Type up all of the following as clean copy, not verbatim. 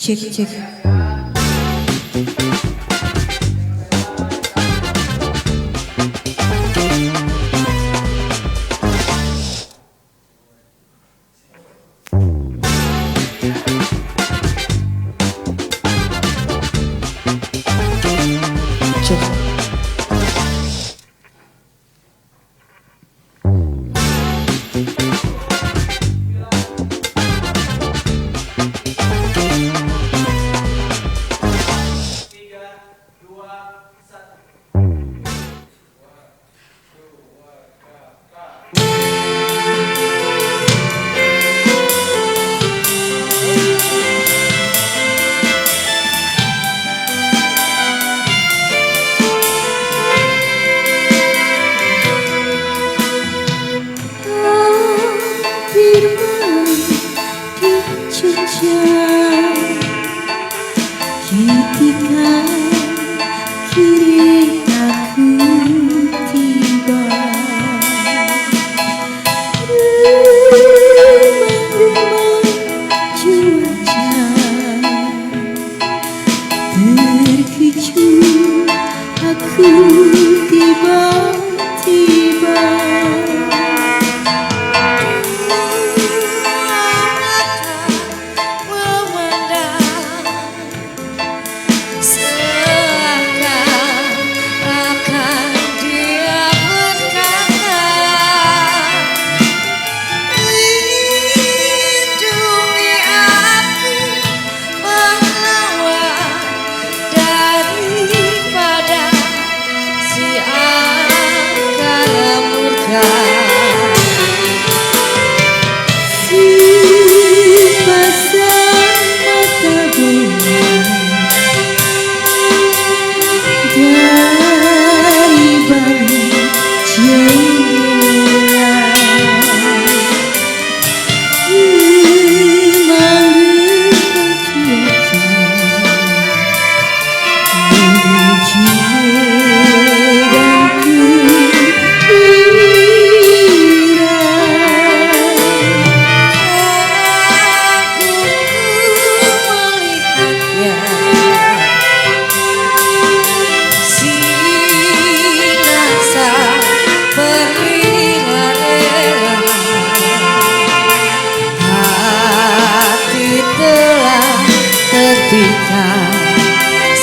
Cek cek. Ketika kini aku tiba, remang-remang cuaca, terkejut aku tiba-tiba.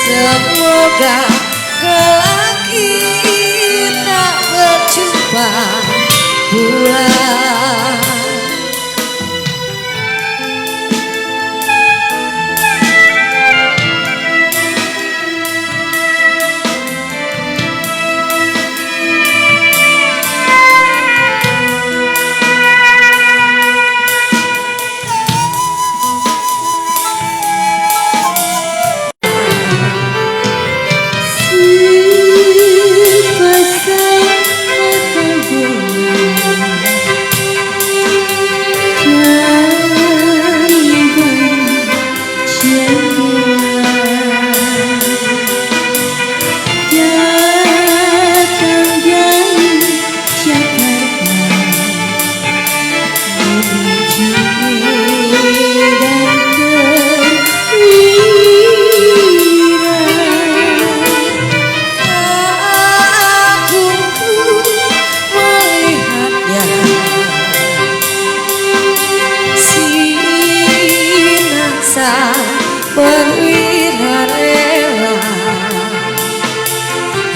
Semoga kelak kita berjumpa bulan. Perwira rela,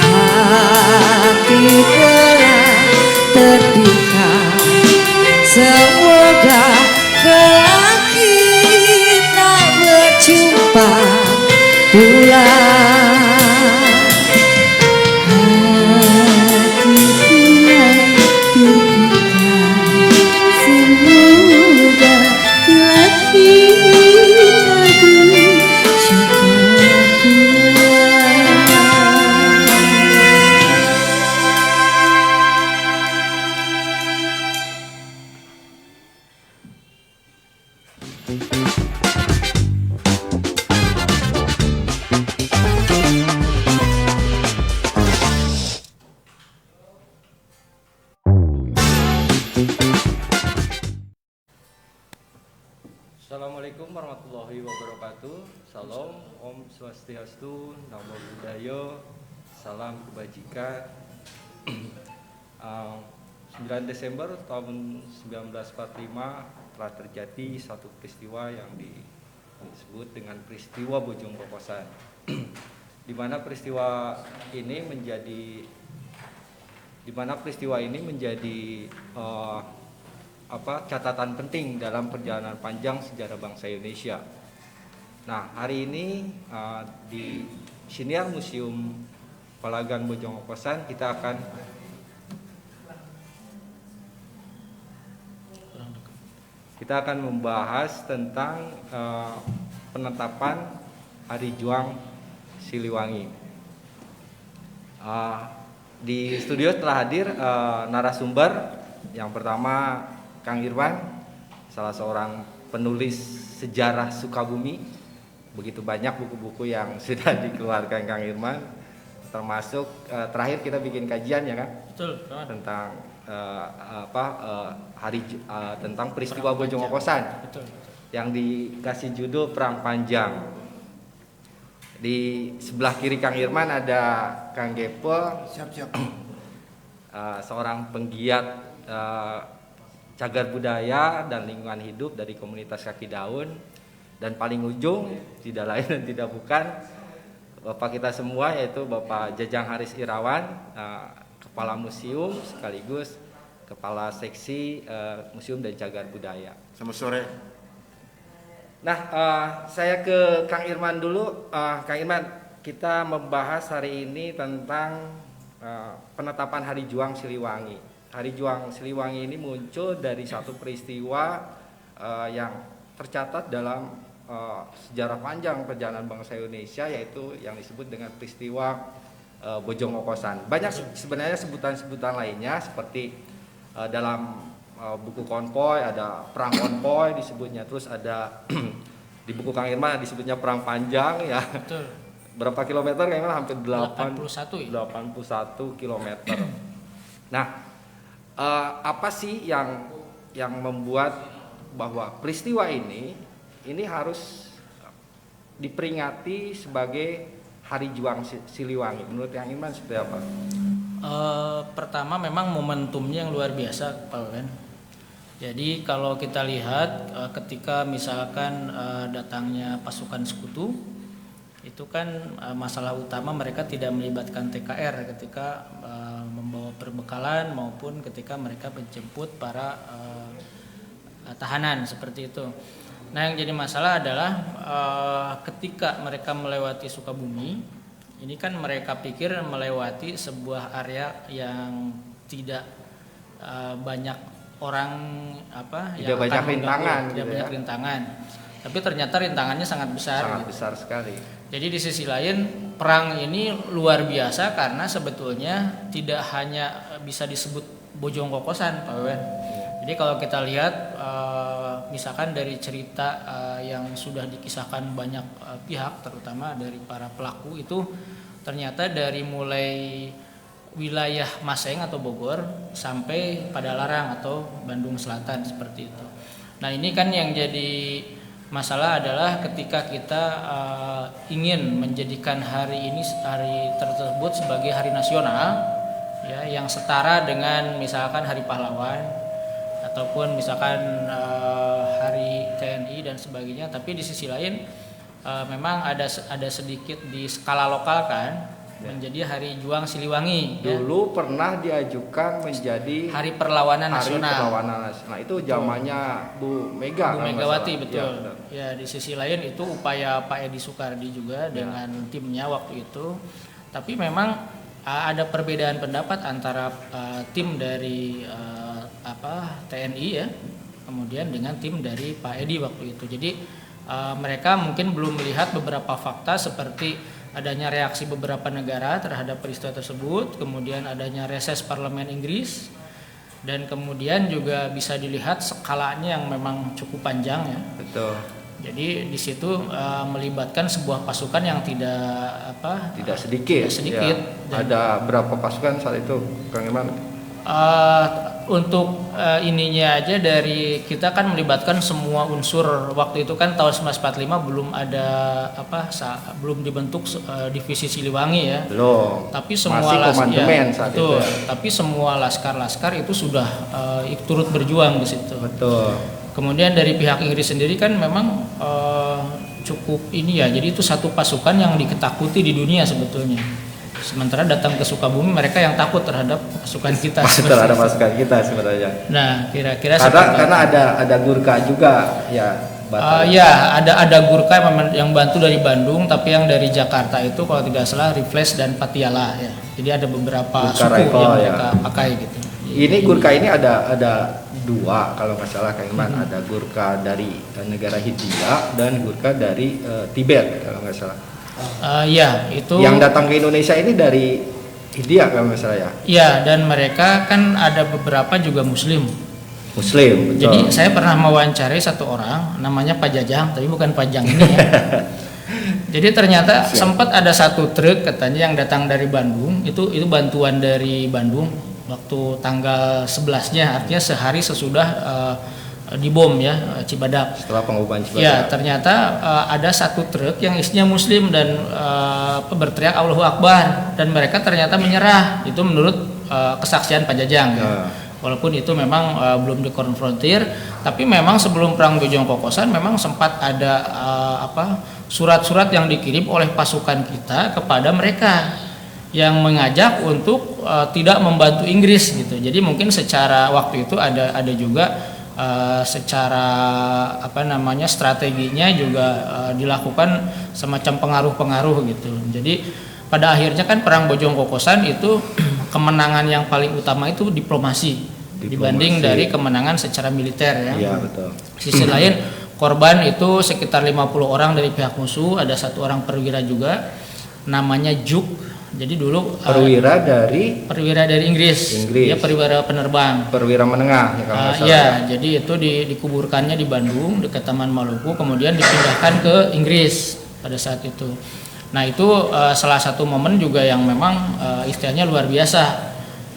hati telah terpikat. Semoga kelak kita berjumpa bulan. Hati telah terpikat. Semoga kelak kita berjumpa. Swastiastu, Namo Buddhaya, salam kebajikan. 9 Desember tahun 1945 telah terjadi satu peristiwa yang disebut dengan peristiwa Bojong Kokosan. Di mana peristiwa ini menjadi catatan penting dalam perjalanan panjang sejarah bangsa Indonesia. Nah, hari ini di Siniar Museum Palagan Bojong Kokosan kita akan membahas tentang penetapan Hari Juang Siliwangi. Di studio telah hadir narasumber. Yang pertama Kang Irwan, salah seorang penulis sejarah Sukabumi. Begitu banyak buku-buku yang sudah dikeluarkan Kang Irwan, termasuk terakhir kita bikin kajian ya Kang? Betul. Tentang tentang peristiwa Bojong Kokosan. Betul. Yang dikasih judul Perang Panjang. Di sebelah kiri Kang Irman ada Kang Gepo, siap. seorang penggiat cagar budaya dan lingkungan hidup dari komunitas Kaki Daun. Dan paling ujung tidak lain dan tidak bukan Bapak kita semua, yaitu Bapak Jajang Haris Irawan, Kepala Museum sekaligus Kepala Seksi Museum dan Cagar Budaya. Selamat sore. Nah, saya ke Kang Irman dulu. Kang Irman, kita membahas hari ini tentang penetapan Hari Juang Siliwangi. Hari Juang Siliwangi ini muncul dari satu peristiwa yang tercatat dalam sejarah panjang perjalanan bangsa Indonesia, yaitu yang disebut dengan peristiwa Bojong Kokosan. Banyak sebenarnya sebutan-sebutan lainnya, seperti dalam buku konvoy ada Perang Konvoy disebutnya, terus ada di buku Kang Irman disebutnya Perang Panjang ya. Betul. Berapa kilometer Kang Irman? Hampir 81 kilometer. Nah, apa sih yang membuat bahwa peristiwa ini harus diperingati sebagai Hari Juang Siliwangi? Menurut Kang Irman seperti apa? Pertama memang momentumnya yang luar biasa, Pak Wen. Jadi kalau kita lihat ketika misalkan datangnya pasukan sekutu, itu kan masalah utama mereka tidak melibatkan TKR ketika membawa perbekalan maupun ketika mereka menjemput para tahanan seperti itu. Nah, yang jadi masalah adalah ketika mereka melewati Sukabumi, ini kan mereka pikir melewati sebuah area yang tidak banyak orang tidak banyak rintangan, tidak banyak rintangan. Tapi ternyata rintangannya sangat besar. Sangat besar sekali. Jadi di sisi lain perang ini luar biasa karena sebetulnya tidak hanya bisa disebut Bojong Kokosan, Pak Wen. Jadi kalau kita lihat misalkan dari cerita yang sudah dikisahkan banyak pihak, terutama dari para pelaku, itu ternyata dari mulai wilayah Maseng atau Bogor sampai Padalarang atau Bandung Selatan seperti itu. Nah, ini kan yang jadi masalah adalah ketika kita ingin menjadikan hari tersebut sebagai hari nasional ya, yang setara dengan misalkan Hari Pahlawan ataupun misalkan Hari TNI dan sebagainya, tapi di sisi lain memang ada sedikit di skala lokal kan menjadi Hari Juang Siliwangi. Dulu pernah diajukan menjadi Hari Perlawanan Nasional. Nah, itu zamannya Bu Megawati, betul. Ya, ya, di sisi lain itu upaya Pak Edi Sukardi juga dengan timnya waktu itu. Tapi memang ada perbedaan pendapat antara tim dari TNI ya, kemudian dengan tim dari Pak Edi waktu itu. Jadi mereka mungkin belum melihat beberapa fakta seperti adanya reaksi beberapa negara terhadap peristiwa tersebut, kemudian adanya reses parlemen Inggris, dan kemudian juga bisa dilihat skalanya yang memang cukup panjang ya. Betul. Jadi di situ melibatkan sebuah pasukan yang tidak sedikit. Ya. Ada berapa pasukan saat itu, Kang Irman? untuk ininya aja dari kita kan melibatkan semua unsur. Waktu itu kan tahun 1945 belum ada belum dibentuk divisi Siliwangi ya. Belum. Tapi semua masih komandemen saat itu. betul. Tapi semua laskar-laskar itu sudah turut berjuang di situ. Betul. Kemudian dari pihak Inggris sendiri kan memang cukup ini ya. Jadi itu satu pasukan yang diketakuti di dunia sebetulnya. Sementara datang ke Sukabumi mereka yang takut terhadap pasukan kita. Terhadap pasukan kita sebenarnya. Nah, kira-kira karena ada Gurkha juga ya. Ya, ada Gurkha yang bantu dari Bandung, tapi yang dari Jakarta itu kalau tidak salah Rifles dan Patiala ya. Jadi ada beberapa Gurkha suku Rifle, yang ya. mereka pakai gitu. Ini Gurkha ini ada dua kalau nggak salah Kang Irman. Ada Gurkha dari negara Hindia dan Gurkha dari Tibet kalau nggak salah. Ya, itu yang datang ke Indonesia ini dari India kalau nggak salah ya. Iya, dan mereka kan ada beberapa juga Muslim. Betul. Jadi saya pernah mewawancarai satu orang namanya Pak Jajang, tapi bukan Pajang ini ya. Jadi ternyata sempat ada satu truk katanya yang datang dari Bandung, itu bantuan dari Bandung waktu tanggal 11-nya, artinya sehari sesudah dibom ya Cibadak. Setelah pengobahan Cibadak. Ya, ternyata ada satu truk yang isinya Muslim dan berteriak Allahu Akbar, dan mereka ternyata menyerah. Itu menurut kesaksian Pak Jajang ya. Walaupun itu memang belum dikonfrontir, tapi memang sebelum perang Bojong Kokosan memang sempat ada surat-surat yang dikirim oleh pasukan kita kepada mereka yang mengajak untuk tidak membantu Inggris gitu. Jadi mungkin secara waktu itu ada juga secara strateginya juga dilakukan semacam pengaruh-pengaruh gitu. Jadi pada akhirnya kan perang Bojong Kokosan itu kemenangan yang paling utama itu diplomasi dibanding dari kemenangan secara militer ya. Iya, betul. Sisi lain korban itu sekitar 50 orang dari pihak musuh, ada satu orang perwira juga namanya Juk. Jadi dulu perwira dari Inggris. Dia perwira penerbang. Perwira menengah ya kalau salah. Ya, jadi itu dikuburkannya di Bandung dekat Taman Maluku, kemudian dipindahkan ke Inggris pada saat itu. Nah, itu salah satu momen juga yang memang istilahnya luar biasa.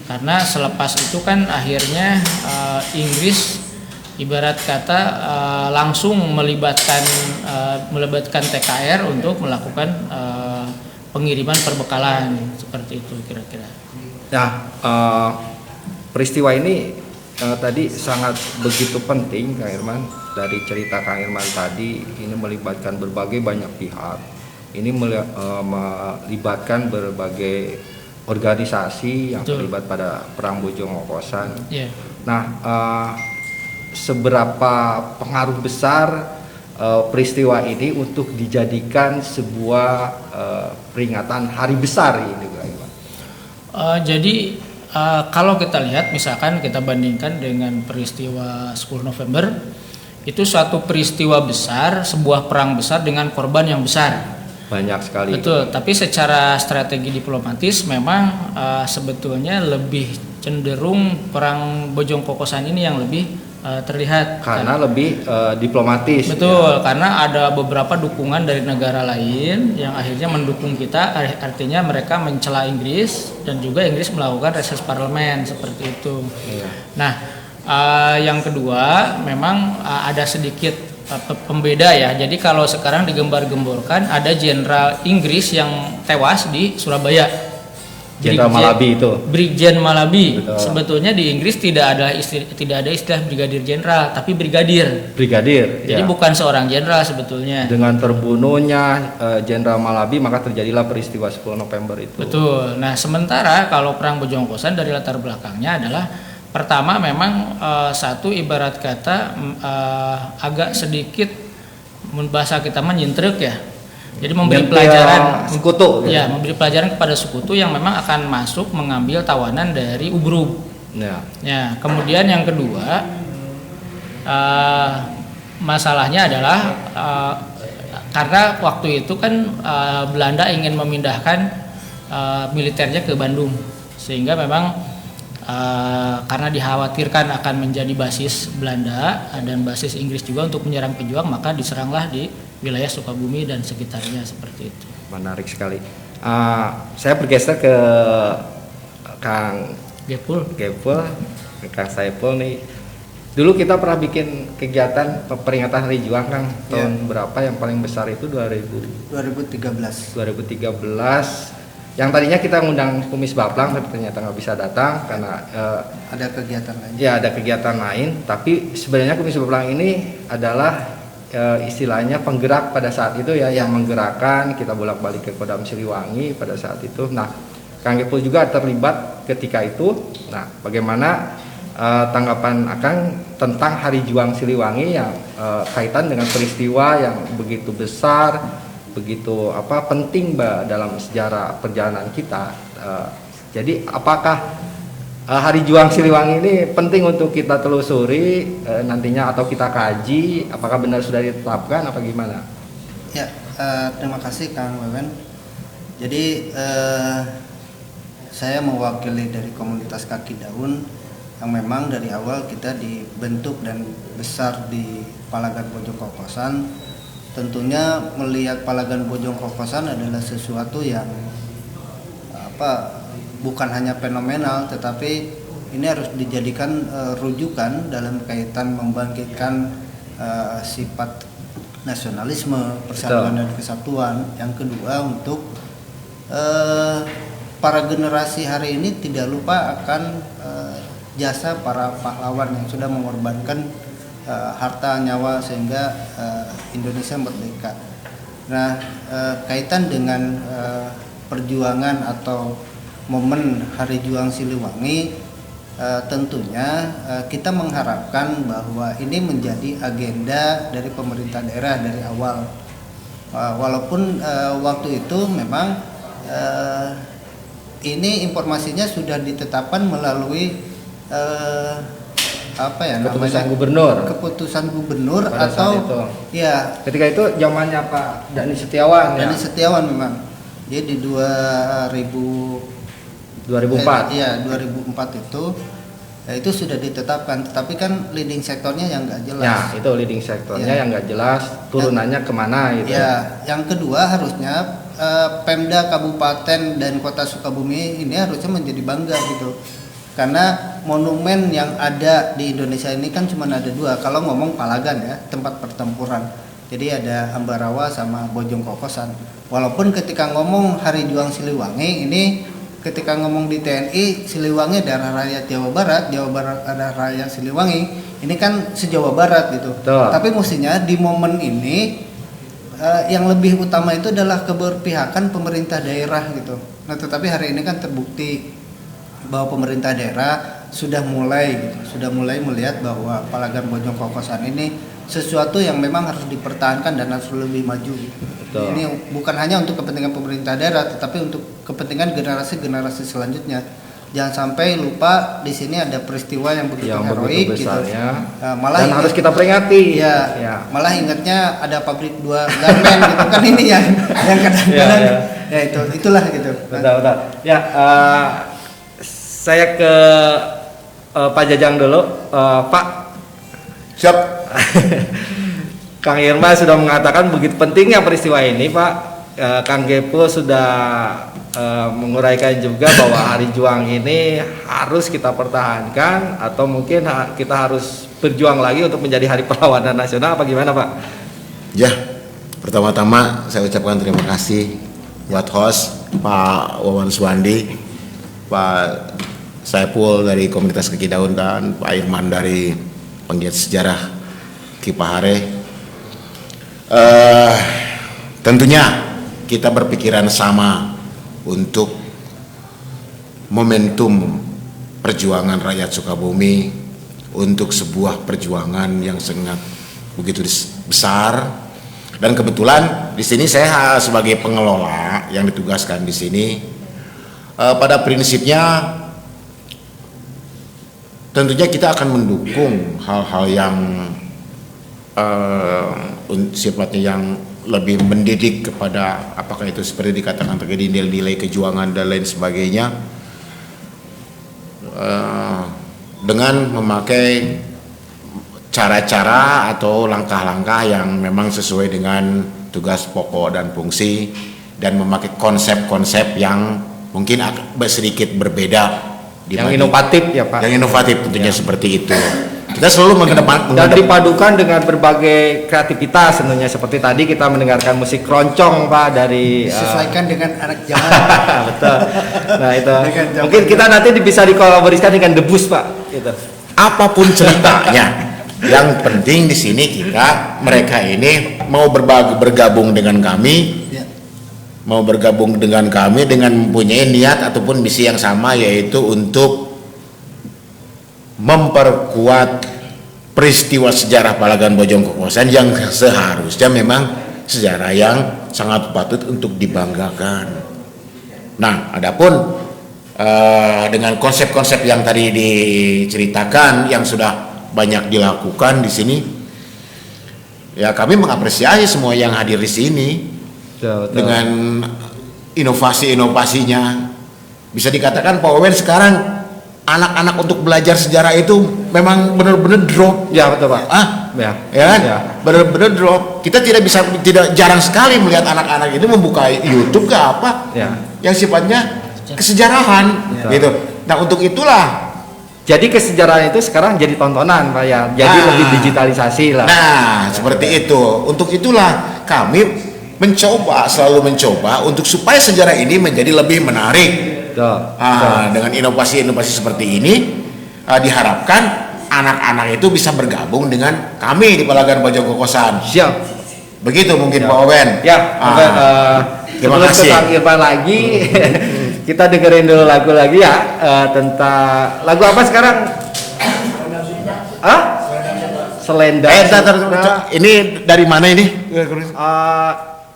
Karena selepas itu kan akhirnya Inggris ibarat kata langsung melibatkan TKR untuk melakukan pengiriman perbekalan seperti itu kira-kira. Nah, peristiwa ini tadi sangat begitu penting Kang Irman. Dari cerita Kang Irman tadi ini melibatkan berbagai banyak pihak. Ini melibatkan berbagai organisasi yang terlibat pada perang Bojong Kokosan. Yeah. Nah, seberapa pengaruh besar peristiwa ini untuk dijadikan sebuah peringatan hari besar ini, jadi kalau kita lihat misalkan kita bandingkan dengan peristiwa 10 November, itu suatu peristiwa besar, sebuah perang besar dengan korban yang besar. Banyak sekali. Betul, tapi secara strategi diplomatis memang sebetulnya lebih cenderung perang Bojong Kokosan ini yang lebih terlihat karena lebih diplomatis. Betul, ya. Karena ada beberapa dukungan dari negara lain yang akhirnya mendukung kita, artinya mereka mencela Inggris dan juga Inggris melakukan reses parlemen seperti itu. Iya. Nah, yang kedua memang ada sedikit pembeda ya. Jadi kalau sekarang digembar-gemborkan ada jenderal Inggris yang tewas di Surabaya. Jenderal Malabi itu. Brigjen Malabi. Betul. Sebetulnya di Inggris tidak ada istilah brigadir jenderal, tapi brigadir. Brigadir. Jadi ya. bukan seorang jenderal sebetulnya. Dengan terbunuhnya Jenderal Malabi maka terjadilah peristiwa 10 November itu. Betul. Nah, sementara kalau perang Bojong Kokosan dari latar belakangnya adalah pertama memang satu ibarat kata agak sedikit bahasa kita menyintrek ya. Jadi memberi pelajaran sekutu. Ya, memberi pelajaran kepada sekutu yang memang akan masuk mengambil tawanan dari Ubruk. Ya, kemudian yang kedua masalahnya adalah karena waktu itu kan Belanda ingin memindahkan militernya ke Bandung, sehingga memang karena dikhawatirkan akan menjadi basis Belanda dan basis Inggris juga untuk menyerang pejuang, maka diseranglah di wilayah Sukabumi dan sekitarnya seperti itu. Menarik sekali. Saya bergeser ke Kang Gepul. ke Kang Saiful nih. Dulu kita pernah bikin kegiatan peringatan Hari Juang Kang, tahun berapa yang paling besar itu 2013. 2013. Yang tadinya kita ngundang Kumis Baplang tapi ternyata nggak bisa datang karena Ada kegiatan lain. ya ada kegiatan lain. Tapi sebenarnya Kumis Baplang ini adalah istilahnya penggerak pada saat itu ya, yang menggerakkan kita bolak-balik ke Kodam Siliwangi pada saat itu. Nah, Kang Gepul juga terlibat ketika itu. Nah, bagaimana tanggapan Akang tentang Hari Juang Siliwangi yang kaitan dengan peristiwa yang begitu besar, begitu penting dalam sejarah perjalanan kita. Jadi apakah Hari Juang Siliwangi ini penting untuk kita telusuri nantinya atau kita kaji, apakah benar sudah ditetapkan apa gimana? Ya, terima kasih Kang Wewen. Jadi saya mewakili dari komunitas Kaki Daun yang memang dari awal kita dibentuk dan besar di Palagan Bojong Kokosan. Tentunya melihat Palagan Bojong Kokosan adalah sesuatu yang bukan hanya fenomenal, tetapi ini harus dijadikan rujukan dalam kaitan membangkitkan sifat nasionalisme, persatuan dan kesatuan. Yang kedua, untuk para generasi hari ini tidak lupa akan jasa para pahlawan yang sudah mengorbankan harta nyawa sehingga Indonesia merdeka. Nah, kaitan dengan perjuangan atau momen Hari Juang Siliwangi, tentunya kita mengharapkan bahwa ini menjadi agenda dari pemerintah daerah dari awal. Walaupun waktu itu memang ini informasinya sudah ditetapkan melalui keputusan gubernur pada atau ya ketika itu zamannya Pak Dani Setiawan. Dani Setiawan memang dia di 2004 itu sudah ditetapkan, tetapi kan leading sektornya yang nggak jelas. Ya, itu leading sektornya yang nggak jelas, turunannya kemana gitu. Ya, yang kedua harusnya Pemda Kabupaten dan Kota Sukabumi ini harusnya menjadi bangga gitu. Karena monumen yang ada di Indonesia ini kan cuma ada dua. Kalau ngomong Palagan ya, tempat pertempuran. Jadi ada Ambarawa sama Bojong Kokosan. Walaupun ketika ngomong Hari Juang Siliwangi ini, ketika ngomong di TNI, Siliwangi daerah rakyat Jawa Barat ada rakyat Siliwangi. Ini kan se-Jawa Barat gitu. Betul. Tapi mestinya di momen ini yang lebih utama itu adalah keberpihakan pemerintah daerah gitu. Nah, tetapi hari ini kan terbukti bahwa pemerintah daerah sudah mulai melihat bahwa Palagan Bojong Kokosan ini sesuatu yang memang harus dipertahankan dan harus lebih maju. Betul. Ini bukan hanya untuk kepentingan pemerintah daerah, tetapi untuk kepentingan generasi selanjutnya. Jangan sampai lupa di sini ada peristiwa yang begitu heroik gitu. Dan harus kita peringati. Ya. Malah ingatnya ada pabrik 2 garmen gitu kan, ini yang kadang-kadang ya itulah gitu. Betul. Ya, saya ke Pak Jajang dulu. Pak. Siap. Kang Irma sudah mengatakan begitu pentingnya peristiwa ini, Pak. Kang Gepul sudah menguraikan juga bahwa Hari Juang ini harus kita pertahankan atau mungkin kita harus berjuang lagi untuk menjadi Hari Perlawanan Nasional, apa gimana, Pak? Ya, pertama-tama saya ucapkan terima kasih buat host Pak Wawan Suwandi, Pak Saiful dari komunitas Kaki Daun, dan Pak Irman dari penggiat sejarah Kipahare. Tentunya kita berpikiran sama untuk momentum perjuangan rakyat Sukabumi untuk sebuah perjuangan yang sangat begitu besar. Dan kebetulan di sini saya sebagai pengelola yang ditugaskan di sini, pada prinsipnya tentunya kita akan mendukung hal-hal yang sifatnya yang lebih mendidik kepada apakah itu seperti dikatakan tadi nilai-nilai kejuangan dan lain sebagainya, dengan memakai cara-cara atau langkah-langkah yang memang sesuai dengan tugas pokok dan fungsi, dan memakai konsep-konsep yang mungkin sedikit berbeda yang inovatif ya Pak. Yang inovatif tentunya seperti itu. Kita selalu mengedepankan Dan dipadukan dengan berbagai kreativitas tentunya, seperti tadi kita mendengarkan musik keroncong Pak dari Disesuaikan dengan anak zaman. betul. Nah itu Dengan zaman. mungkin kita nanti bisa dikolaborasikan dengan The Bus Pak. Gitu. apapun ceritanya. Yang penting di sini mereka ini mau bergabung dengan kami, Ya. mau bergabung dengan kami dengan mempunyai niat ataupun misi yang sama, yaitu untuk memperkuat peristiwa sejarah Palagan Bojong Kokosan yang seharusnya memang sejarah yang sangat patut untuk dibanggakan. Nah, adapun dengan konsep-konsep yang tadi diceritakan yang sudah banyak dilakukan di sini, ya kami mengapresiasi semua yang hadir di sini. Betul. Dengan inovasi-inovasinya. Bisa dikatakan Pak Wawen sekarang anak-anak untuk belajar sejarah itu memang benar-benar drop. Ya betul Pak. Ya kan? Ya. Benar-benar drop. Kita tidak jarang sekali melihat anak-anak itu membuka YouTube ke apa Ya. yang sifatnya kesejarahan, Betul. gitu. Nah, untuk itulah. Jadi kesejarahan itu sekarang jadi tontonan Pak ya. Jadi lebih digitalisasi lah. Nah, seperti itu. Untuk itulah kami selalu mencoba untuk supaya sejarah ini menjadi lebih menarik. Betul. Dengan inovasi-inovasi seperti ini, diharapkan anak-anak itu bisa bergabung dengan kami di Palagan Bojong Kokosan. Siap. Begitu mungkin Ya. Pak Wawen. Ya. Terima Sebelum kasih. ke Kang Irfan lagi, kita dengerin dulu lagu lagi ya, tentang lagu apa sekarang? Selendang. Ini dari mana ini?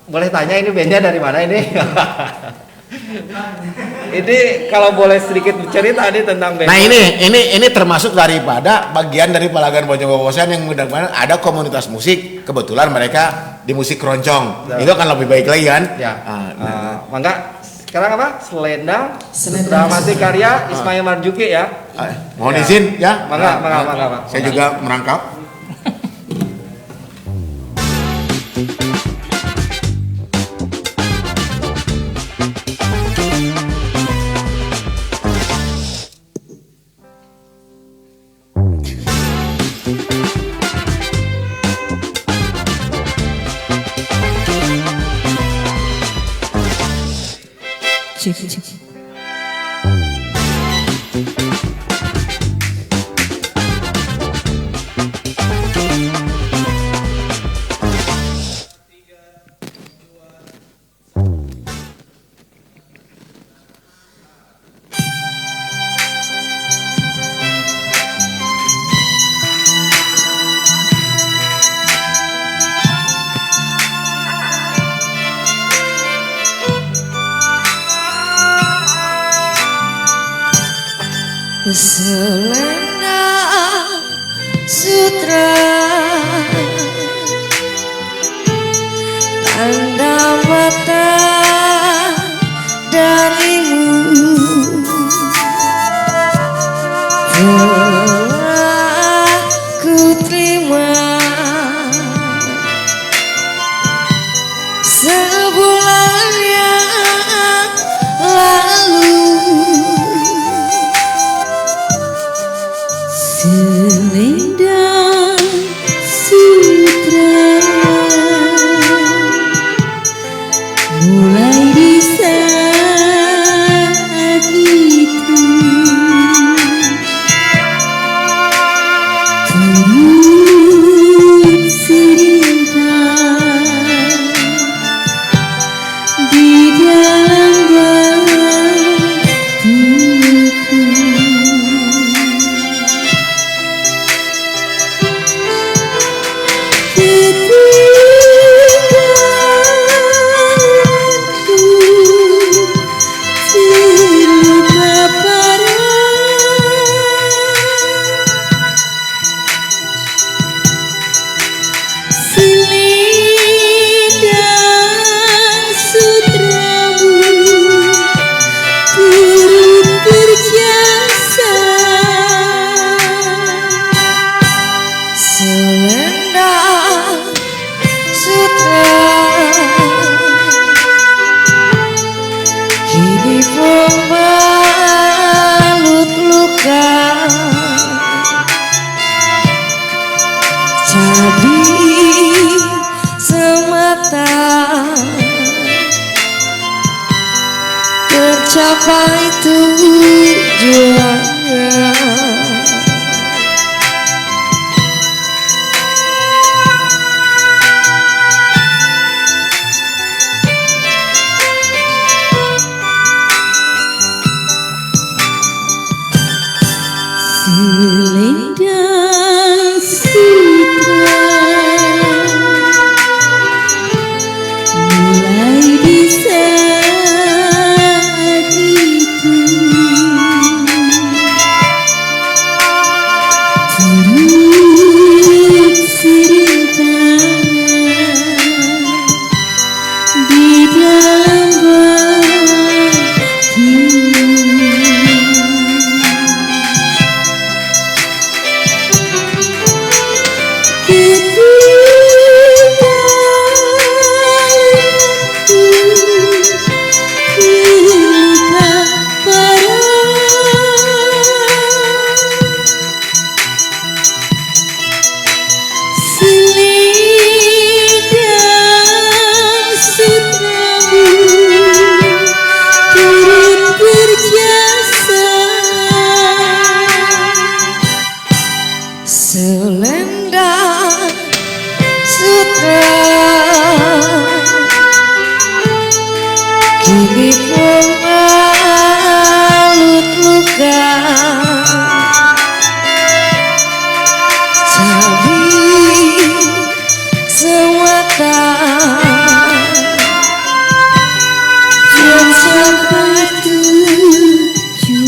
Boleh tanya ini bandnya dari mana ini? Ini kalau boleh sedikit bercerita nih tentang band. Nah, ini termasuk daripada bagian dari Palagan Bojong Kokosan yang mudah-mudahan ada komunitas musik. Kebetulan mereka di musik keroncong. Ya. Itu akan lebih baik lagi kan? Ya. Mangga sekarang apa? Selendang. Selendang. Dramati karya Ismail Marzuki ya. Mohon Ya. izin ya. Mangga, Pak. Saya juga merangkap. Cek. Selendang sutra tanda mata darimu telah ku terima sebulan yang lalu. Selendang sutra mulai di saat itu turut serentak di dalam hatiku. Selendang sutramu turut berjasa. Selendang sutra kini pembalut luka jadi semata tercapai tujuannya. Selendang sutra mulai di saat itu turut serentak di dalam batin. Selendang sutra kini pembalut luka jadi semata tercapai tujuannya.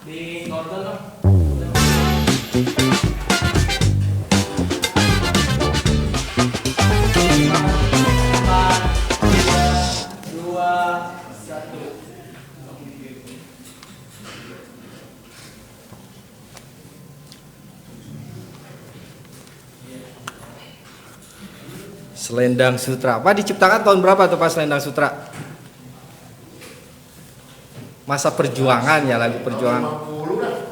Di total dong. Selendang Sutra. Pak diciptakan tahun berapa tuh Pak Selendang Sutra? Masa perjuangan ya, lagu perjuangan.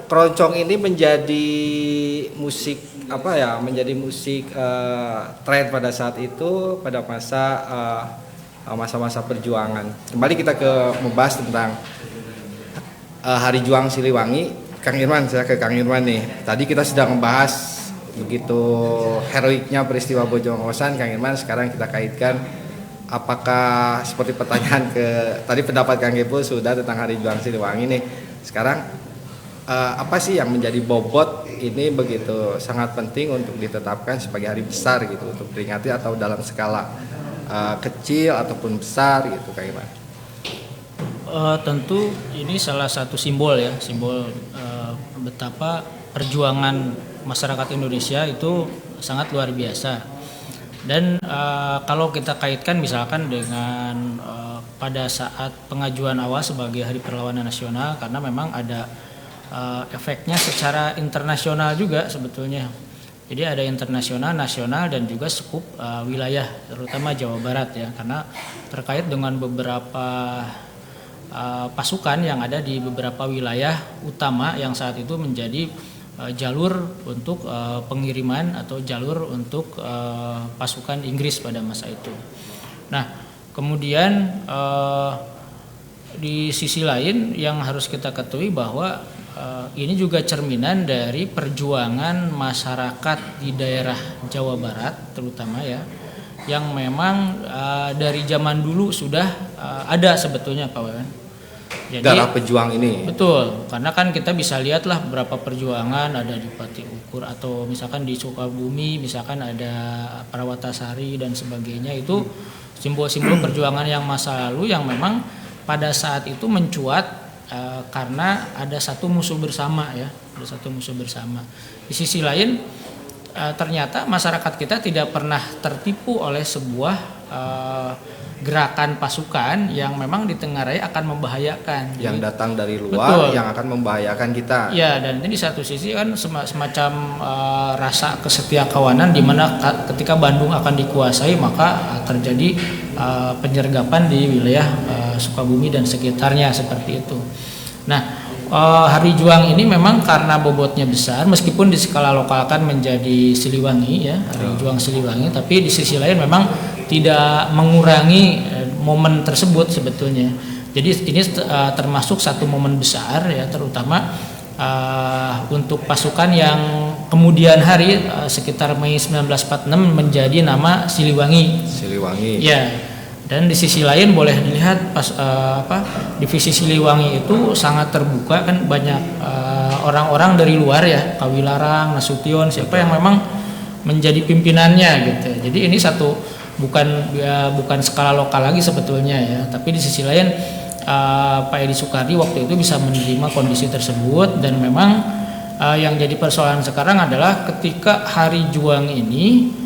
Keroncong ini menjadi musik apa ya? Menjadi musik tren pada saat itu, pada masa-masa perjuangan. Kembali kita membahas tentang Hari Juang Siliwangi. Kang Irman, saya ke Kang Irman nih. Tadi kita sedang membahas begitu heroiknya peristiwa Bojongkosan, Kang Irman. Sekarang kita kaitkan apakah seperti pertanyaan tadi pendapat Kang Gepul sudah tentang Hari Juang Siliwangi nih. Sekarang apa sih yang menjadi bobot ini begitu sangat penting untuk ditetapkan sebagai hari besar gitu untuk peringati atau dalam skala kecil ataupun besar gitu Kang Irman? Tentu ini salah satu simbol ya, simbol betapa perjuangan masyarakat Indonesia itu sangat luar biasa. Dan kalau kita kaitkan misalkan dengan pada saat pengajuan awal sebagai Hari Perlawanan Nasional, karena memang ada efeknya secara internasional juga sebetulnya. Jadi ada internasional, nasional, dan juga skup wilayah, terutama Jawa Barat ya, karena terkait dengan beberapa pasukan yang ada di beberapa wilayah utama yang saat itu menjadi jalur untuk pengiriman atau jalur untuk pasukan Inggris pada masa itu. Nah, kemudian di sisi lain yang harus kita ketahui bahwa ini juga cerminan dari perjuangan masyarakat di daerah Jawa Barat terutama ya, yang memang dari zaman dulu sudah ada sebetulnya Pak Wawan. Jadi, darah pejuang ini. Betul, karena kan kita bisa lihatlah beberapa perjuangan ada di Pati Ukur atau misalkan di Sukabumi, misalkan ada Parawatasari dan sebagainya, itu simbol-simbol perjuangan yang masa lalu yang memang pada saat itu mencuat karena ada satu musuh bersama ya, ada satu musuh bersama. Di sisi lain ternyata masyarakat kita tidak pernah tertipu oleh sebuah gerakan pasukan yang memang ditengarai akan membahayakan. Yang Jadi, datang dari luar betul. yang akan membahayakan kita. Ya, dan ini di satu sisi kan semacam rasa kesetiakawanan di mana ketika Bandung akan dikuasai maka terjadi penyergapan di wilayah Sukabumi dan sekitarnya seperti itu. Nah, Hari Juang ini memang karena bobotnya besar, meskipun di skala lokal kan menjadi Siliwangi ya, Hari Juang Siliwangi, tapi di sisi lain memang tidak mengurangi momen tersebut sebetulnya. Jadi ini termasuk satu momen besar ya, terutama untuk pasukan yang kemudian hari sekitar Mei 1946 menjadi nama Siliwangi. Siliwangi. Ya. Dan di sisi lain boleh dilihat divisi Siliwangi itu sangat terbuka, kan banyak orang-orang dari luar ya, Kawilarang, Nasution, siapa yang memang menjadi pimpinannya gitu. Jadi ini satu bukan skala lokal lagi sebetulnya ya, tapi di sisi lain Pak Edi Sukardi waktu itu bisa menerima kondisi tersebut. Dan memang yang jadi persoalan sekarang adalah ketika Hari Juang ini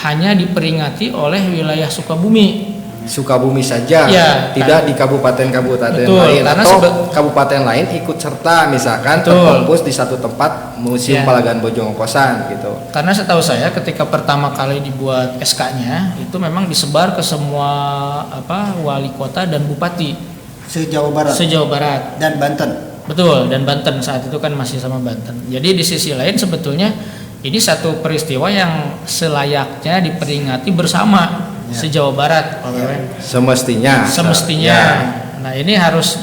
hanya diperingati oleh wilayah Sukabumi saja, ya, tidak di kabupaten-kabupaten lain, karena atau kabupaten lain ikut serta, misalkan terfokus di satu tempat Museum Palagan Bojongkosan gitu. Karena setahu saya ketika pertama kali dibuat SK-nya itu memang disebar ke semua wali kota dan bupati se-Jawa Barat dan Banten. Betul, dan Banten saat itu kan masih sama Banten. Jadi di sisi lain sebetulnya ini satu peristiwa yang selayaknya diperingati bersama se-Jawa Barat, Pak Wewen. Semestinya. Ya. Nah, ini harus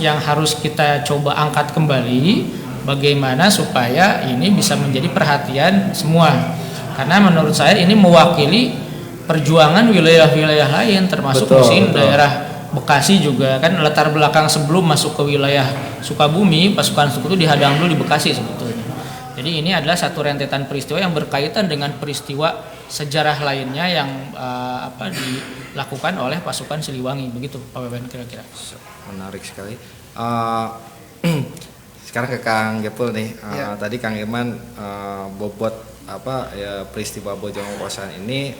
kita coba angkat kembali bagaimana supaya ini bisa menjadi perhatian semua. Karena menurut saya ini mewakili perjuangan wilayah-wilayah lain, termasuk mungkin daerah Bekasi juga kan, latar belakang sebelum masuk ke wilayah Sukabumi, pasukan suku itu dihadang dulu di Bekasi sebetulnya. Jadi ini adalah satu rentetan peristiwa yang berkaitan dengan peristiwa sejarah lainnya yang dilakukan oleh pasukan Siliwangi, begitu Pak Wewen kira-kira. Menarik sekali. Sekarang ke Kang Gepul nih. Tadi Kang Irman bobot peristiwa Bojongkosan ini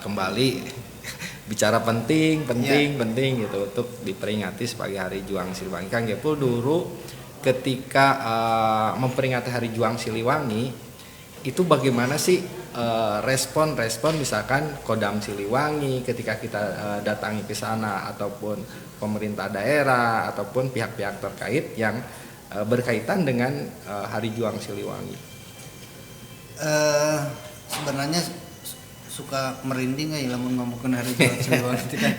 kembali bicara penting gitu untuk diperingati sebagai Hari Juang Siliwangi. Kang Gepul dulu ketika memperingati Hari Juang Siliwangi itu bagaimana sih respon misalkan Kodam Siliwangi ketika kita datangi ke sana, ataupun pemerintah daerah ataupun pihak-pihak terkait yang berkaitan dengan Hari Juang Siliwangi? Sebenarnya suka merinding ya lamun ngomongin Hari Juang Siliwangi kan.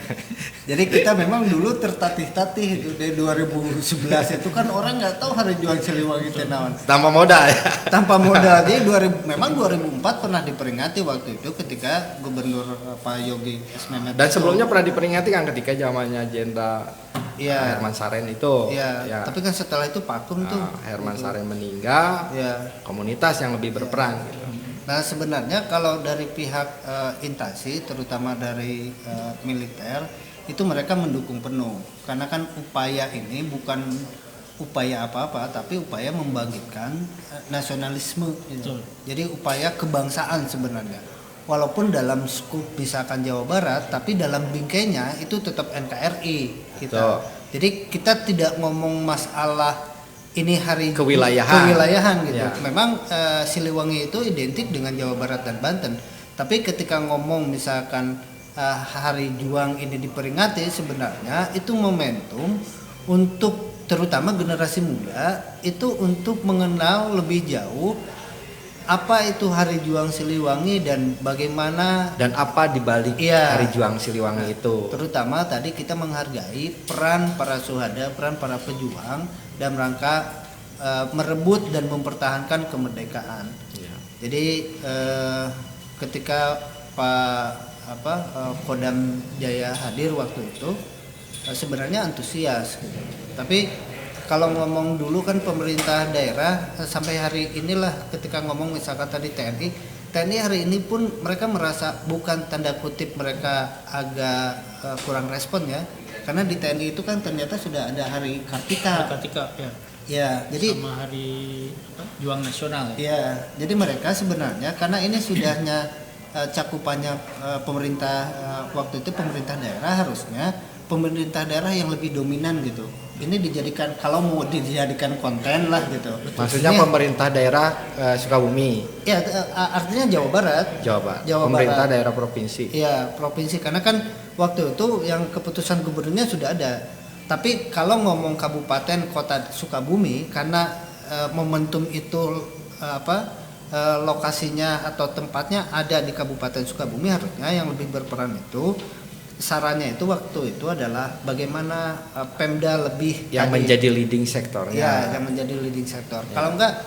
Jadi kita memang dulu tertatih-tatih itu dari 2011 itu kan orang nggak tahu Hari Juang Siliwangi itu naon. Tanpa modal ya. Tanpa modal. Jadi memang 2004 pernah diperingati waktu itu ketika Gubernur Pak Yogi S. Mehmet. Dan sebelumnya pernah diperingati kan ketika zamannya Jenderal Herman Saren itu. Iya. Tapi kan setelah itu vakum tuh. Herman Saren meninggal. Komunitas yang lebih berperan gitu. Nah sebenarnya kalau dari pihak instansi terutama dari militer itu mereka mendukung penuh, karena kan upaya ini bukan upaya apa-apa tapi upaya membangkitkan nasionalisme gitu. Jadi upaya kebangsaan sebenarnya, walaupun dalam skup misalkan Jawa Barat tapi dalam bingkainya itu tetap NKRI kita. Jadi kita tidak ngomong masalah ini hari kewilayahan gitu. Memang Siliwangi itu identik dengan Jawa Barat dan Banten. Tapi ketika ngomong misalkan Hari Juang ini diperingati, sebenarnya itu momentum untuk terutama generasi muda itu untuk mengenal lebih jauh apa itu Hari Juang Siliwangi dan bagaimana dan apa dibalik Hari Juang Siliwangi itu. Terutama tadi kita menghargai peran para syuhada, peran para pejuang dalam rangka merebut dan mempertahankan kemerdekaan. Jadi ketika Kodam Jaya hadir waktu itu sebenarnya antusias gitu. Tapi kalau ngomong dulu kan pemerintah daerah sampai hari inilah ketika ngomong misalkan tadi TNI hari ini pun mereka merasa bukan tanda kutip mereka agak kurang respon ya, karena di TNI itu kan ternyata sudah ada Hari Kartika ya, jadi sama Hari Juang Nasional ya. Jadi mereka sebenarnya karena ini sudahnya cakupannya pemerintah waktu itu pemerintah daerah, harusnya pemerintah daerah yang lebih dominan gitu. Ini dijadikan, kalau mau dijadikan konten lah gitu. Maksudnya ini, pemerintah daerah Sukabumi. Ya artinya Jawa Barat. Jawa Barat. pemerintah daerah provinsi. Iya, provinsi, karena kan waktu itu yang keputusan gubernurnya sudah ada. Tapi kalau ngomong kabupaten kota Sukabumi, karena momentum itu lokasinya atau tempatnya ada di Kabupaten Sukabumi, harusnya yang lebih berperan itu sarannya itu waktu itu adalah bagaimana Pemda lebih Yang menjadi leading sektor. ya yang menjadi leading sektor. Kalau enggak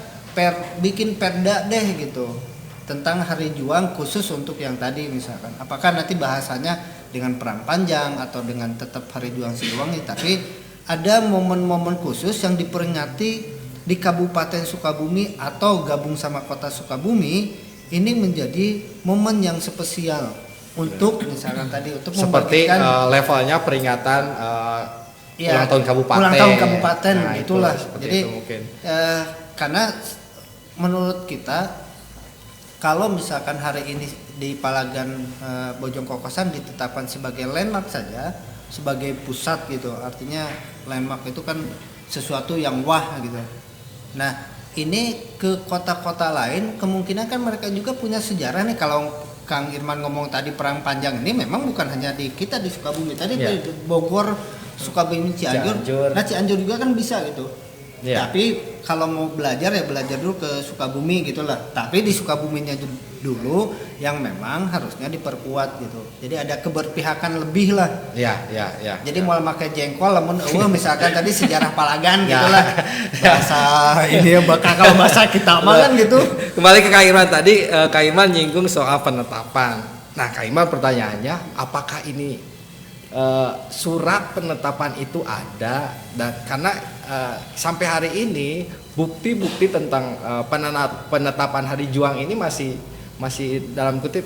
bikin perda deh gitu tentang Hari Juang khusus untuk yang tadi misalkan. Apakah nanti bahasanya dengan perang panjang atau dengan tetap Hari Juang Siliwangi, tapi ada momen-momen khusus yang diperingati di Kabupaten Sukabumi atau gabung sama Kota Sukabumi, ini menjadi momen yang spesial untuk misalkan tadi untuk seperti levelnya peringatan ulang tahun kabupaten. Ulang tahun kabupaten, Nah, itulah. Jadi itu mungkin. Karena menurut kita kalau misalkan hari ini di Palagan Bojong Kokosan ditetapkan sebagai landmark saja, sebagai pusat gitu, artinya landmark itu kan sesuatu yang wah gitu. Nah ini ke kota-kota lain kemungkinan kan mereka juga punya sejarah nih. Kalau Kang Irman ngomong tadi perang panjang ini memang bukan hanya di kita di Sukabumi tadi, di Bogor, Sukabumi, Cianjur. Nah Cianjur juga kan bisa gitu. Tapi kalau mau belajar ya belajar dulu ke Sukabumi gitulah. Tapi di Sukabuminya dulu yang memang harusnya diperkuat gitu. Jadi ada keberpihakan lebih lah. Ya. Jadi mau pakai jengkol, namun misalkan tadi sejarah Palagan gitulah. Bahasa ini kalau bahasa kita mah kan gitu. Kembali ke Kang Irman tadi, Kang Irman nyinggung soal penetapan. Nah, Kang Irman pertanyaannya, apakah ini surat penetapan itu ada? Dan karena sampai hari ini bukti-bukti tentang penetapan Hari Juang ini masih dalam kutip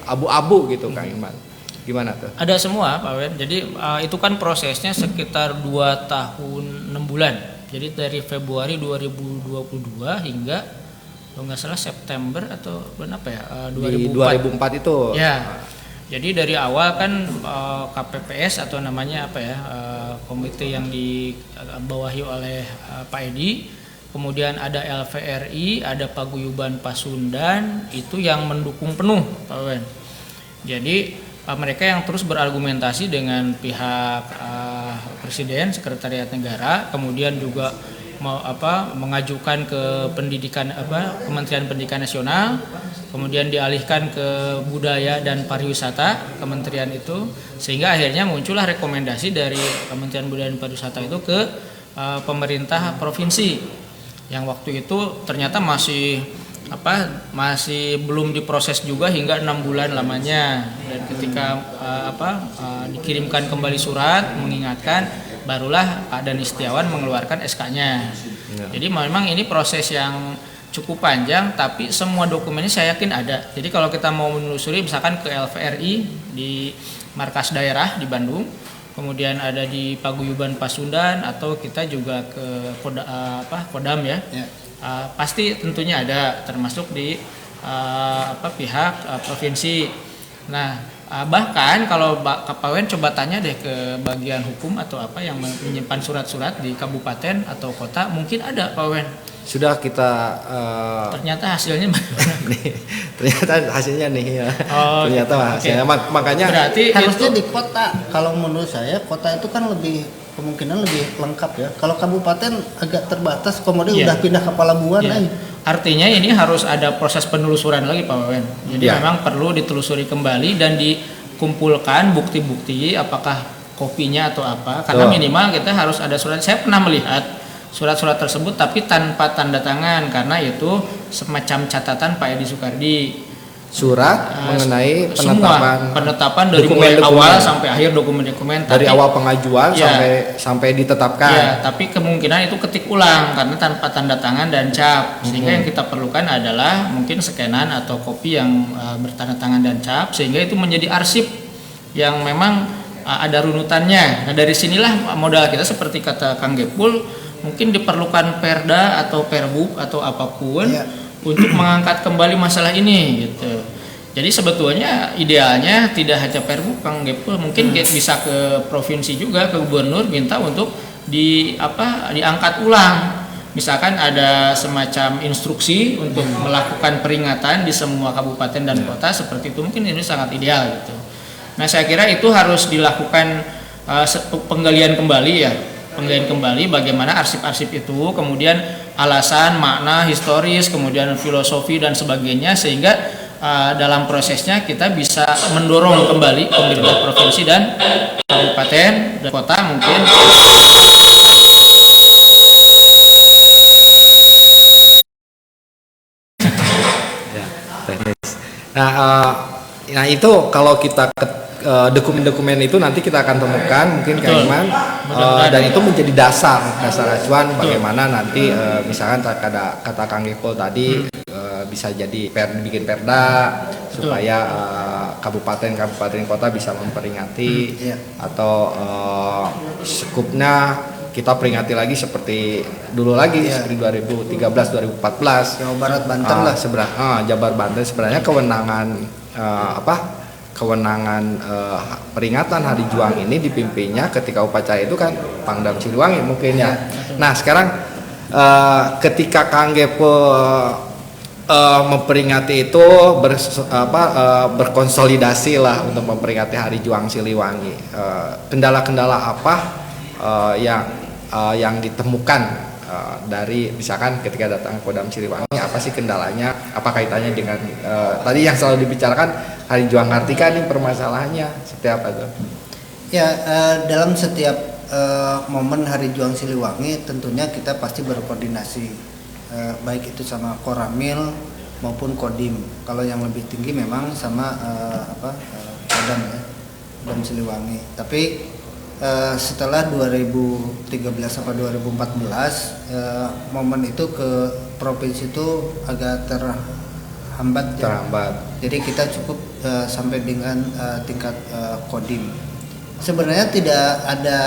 abu-abu gitu, Kang Irman. Gimana tuh? Ada semua, Pak Wen. Jadi itu kan prosesnya sekitar 2 tahun 6 bulan. Jadi dari Februari 2022 hingga kalau nggak salah September atau bulan apa ya? 2004 itu. Ya. Jadi dari awal kan KPPS atau namanya apa ya, komite yang dibawahi oleh Pak Edi, kemudian ada LVRI, ada Paguyuban Pasundan, itu yang mendukung penuh, Pak Wen. Jadi mereka yang terus berargumentasi dengan pihak Presiden, Sekretariat Negara, kemudian juga mengajukan ke Kementerian Pendidikan Nasional, kemudian dialihkan ke Budaya dan Pariwisata Kementerian itu, sehingga akhirnya muncullah rekomendasi dari Kementerian Budaya dan Pariwisata itu ke pemerintah provinsi, yang waktu itu ternyata masih belum diproses juga hingga 6 bulan lamanya, dan ketika dikirimkan kembali surat mengingatkan, barulah Pak Dani Setiawan mengeluarkan SK-nya. Jadi memang ini proses yang cukup panjang, tapi semua dokumennya saya yakin ada. Jadi kalau kita mau menelusuri misalkan ke LVRI di markas daerah di Bandung, kemudian ada di Paguyuban Pasundan, atau kita juga ke Kodam ya. Pasti tentunya ada, termasuk di pihak provinsi. Nah, bahkan kalau Pak Wen coba tanya deh ke bagian hukum atau apa yang menyimpan surat-surat di kabupaten atau kota, mungkin ada, Pak Wen. Sudah kita ternyata hasilnya ternyata hasilnya nih ya. Ternyata hasilnya. Makanya berarti harusnya di kota. Kalau menurut saya kota itu kan kemungkinan lebih lengkap ya. Kalau kabupaten agak terbatas, kemudian udah pindah ke Palabuhan aja. Artinya ini harus ada proses penelusuran lagi, Pak Wawan. Jadi memang perlu ditelusuri kembali dan dikumpulkan bukti-bukti, apakah kopinya atau apa. Karena minimal kita harus ada surat. Saya pernah melihat surat-surat tersebut tapi tanpa tanda tangan, karena itu semacam catatan Pak Edi Sukardi. Surat mengenai penetapan dari mulai awal sampai akhir, dokumen-dokumen dari awal pengajuan sampai ditetapkan. Ya, tapi kemungkinan itu ketik ulang karena tanpa tanda tangan dan cap. Sehingga yang kita perlukan adalah mungkin scanan atau kopi yang bertanda tangan dan cap, sehingga itu menjadi arsip yang memang ada runutannya. Nah, dari sinilah modal kita, seperti kata Kang Gepul, mungkin diperlukan perda atau perbuk atau apapun untuk mengangkat kembali masalah ini gitu. Jadi sebetulnya idealnya tidak hanya Perbu Kang Gepul, mungkin bisa ke provinsi juga, ke gubernur minta untuk diangkat ulang. Misalkan ada semacam instruksi untuk melakukan peringatan di semua kabupaten dan kota seperti itu, mungkin ini sangat ideal gitu. Nah, saya kira itu harus dilakukan penggalian kembali bagaimana arsip-arsip itu, kemudian alasan, makna, historis, kemudian filosofi dan sebagainya, sehingga dalam prosesnya kita bisa mendorong kembali pemerintah provinsi dan kabupaten dan kota mungkin Ya, teknis. Nah itu kalau kita dokumen-dokumen itu nanti kita akan temukan mungkin Kang Irman, dan itu menjadi dasar acuan bagaimana nanti misalkan kata Kang Gepul tadi bisa jadi bikin perda supaya kabupaten kota bisa memperingati atau sekupnya kita peringati lagi seperti dulu lagi seperti 2013 2014 Jawa Barat Banten lah Jabar Banten sebenarnya kewenangan peringatan Hari Juang ini dipimpinnya ketika upacara itu kan Pangdam Siliwangi mungkin ya. Nah sekarang ketika Kang Gepul memperingati itu berkonsolidasi lah untuk memperingati Hari Juang Siliwangi, kendala-kendala apa yang ditemukan dari misalkan ketika datang ke Kodam Siliwangi, apa sih kendalanya, apa kaitannya dengan tadi yang selalu dibicarakan Hari Juang Kartika ini permasalahannya seperti apa tuh? ya. Dalam setiap momen Hari Juang Siliwangi tentunya kita pasti berkoordinasi, baik itu sama Koramil maupun Kodim. Kalau yang lebih tinggi memang sama Kodam ya, Kodam Siliwangi. Tapi setelah 2013 sampai 2014 momen itu ke provinsi itu agak terhambat. Jadi kita cukup sampai dengan tingkat Kodim. Sebenarnya tidak ada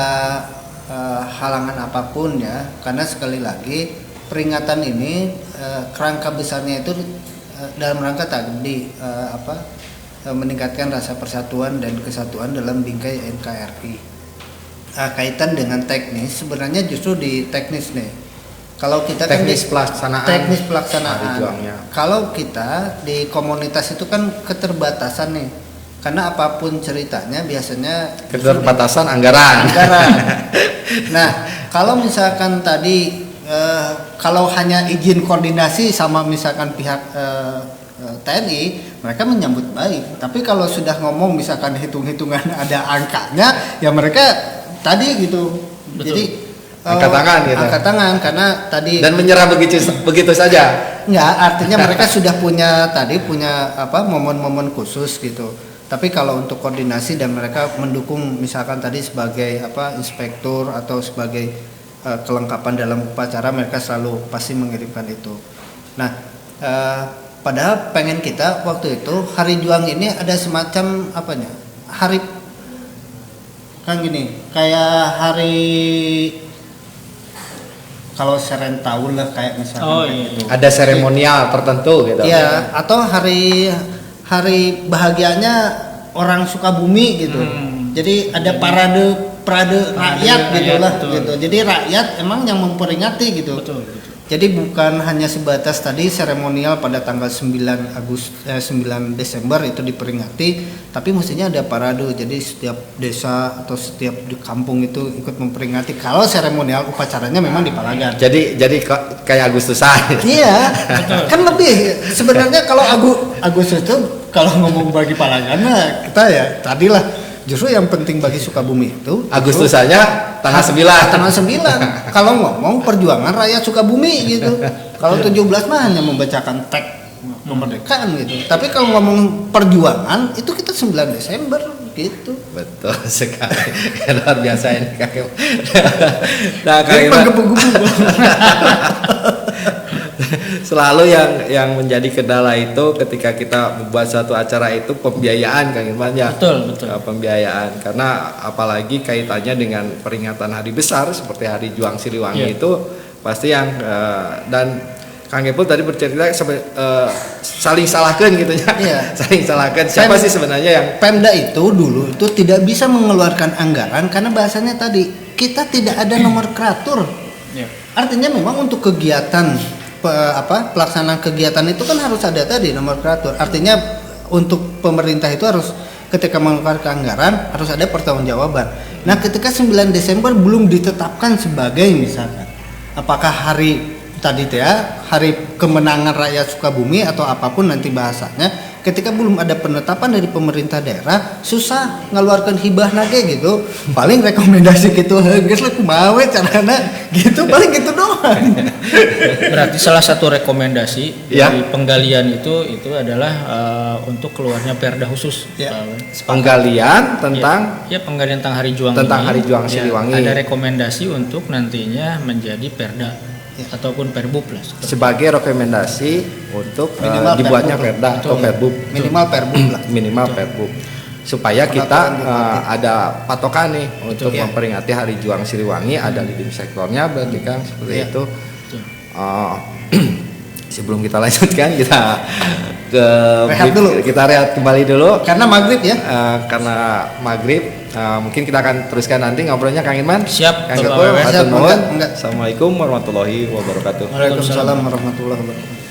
halangan apapun ya, karena sekali lagi peringatan ini kerangka besarnya itu dalam rangka tadi meningkatkan rasa persatuan dan kesatuan dalam bingkai NKRI. Kaitan dengan teknis sebenarnya justru di teknis nih. Kalau kita teknis Hari pelaksanaan Juangnya. Kalau kita di komunitas itu kan keterbatasan nih. Karena apapun ceritanya biasanya keterbatasan anggaran. Nah, kalau misalkan tadi kalau hanya izin koordinasi sama misalkan pihak TNI, mereka menyambut baik. Tapi kalau sudah ngomong misalkan hitung-hitungan ada angkanya, ya mereka tadi gitu. Betul. Jadi angkat tangan gitu. Angkat tangan karena tadi Dan menyerah begitu saja. Enggak, artinya mereka sudah punya momen-momen khusus gitu. Tapi kalau untuk koordinasi dan mereka mendukung misalkan tadi sebagai inspektur atau sebagai kelengkapan dalam upacara, mereka selalu pasti mengirimkan itu. Nah, padahal pengen kita waktu itu Hari Juang ini ada semacam hari kan gini, kayak hari kalau Serentahun lah kayak misalnya gitu. Ada seremonial tertentu gitu. Iya, atau hari bahagianya orang Sukabumi gitu. Jadi ada parade rakyat gitulah gitu. Jadi rakyat emang yang memperingati gitu. Betul. Jadi bukan hanya sebatas tadi seremonial pada tanggal 9 Desember itu diperingati, tapi mestinya ada parade. Jadi setiap desa atau setiap di kampung itu ikut memperingati. Kalau seremonial upacaranya memang di Palagan. Jadi kayak Agustusan. Iya, kan lebih sebenarnya kalau Agustus itu kalau ngomong bagi Palagan kita ya tadilah. Justru yang penting bagi Sukabumi itu Agustusannya tanggal 9. Tanggal 9. Kalau ngomong perjuangan rakyat Sukabumi gitu. Kalau 17 mah hanya membacakan teks kemerdekaan gitu. Tapi kalau ngomong perjuangan itu kita 9 Desember gitu. Betul sekali. Luar biasa ini kakek. Nah, selalu yang menjadi kendala itu ketika kita membuat suatu acara itu pembiayaan Kang Irman ya. Betul. Pembiayaan karena apalagi kaitannya dengan peringatan hari besar seperti Hari Juang Siliwangi itu pasti yang dan Kang Gepul tadi bercerita saling salahkan gitu ya. Iya. Saling salahkan. Siapa sih sebenarnya yang Pemda itu dulu itu tidak bisa mengeluarkan anggaran karena bahasanya tadi kita tidak ada nomenklatur. Ya. Artinya memang untuk kegiatan pelaksanaan kegiatan itu kan harus ada tadi nomenklatur. Artinya untuk pemerintah itu harus ketika mengeluarkan anggaran harus ada pertanggungjawaban. Nah, ketika 9 Desember belum ditetapkan sebagai misalkan apakah hari tadi hari kemenangan rakyat Sukabumi atau apapun nanti bahasanya, ketika belum ada penetapan dari pemerintah daerah susah ngeluarkan hibah nage gitu. Paling rekomendasi gitu geus lah kumaha we carana gitu, paling gitu doang. Berarti salah satu rekomendasi Ya. dari penggalian itu adalah untuk keluarnya perda khusus. Ya. Pak Wawan. penggalian tentang ya penggalian tentang Hari Juang Tentang ini, Hari Juang ya, Siliwangi. ada rekomendasi untuk nantinya menjadi perda ataupun perbub lah. sebagai rekomendasi untuk Minimal dibuatnya perbub. perda atau perbub. Minimal perbum lah. Minimal perbub. Supaya kita Penatapan dibuatnya. ada patokan nih untuk Iya. memperingati Hari Juang Siliwangi, ada leading sektornya berarti kan seperti Iya. itu. Betul. Sebelum kita lanjutkan kita ke Rehat dulu. kita rehat kembali dulu Karena maghrib ya. karena maghrib. Mungkin kita akan teruskan nanti ngobrolnya Kang Irman. Siap, Kang Bapak Gepul, Wawan. hatur Siap, nuhun. enggak. Assalamualaikum warahmatullahi wabarakatuh. Waalaikumsalam warahmatullahi wabarakatuh.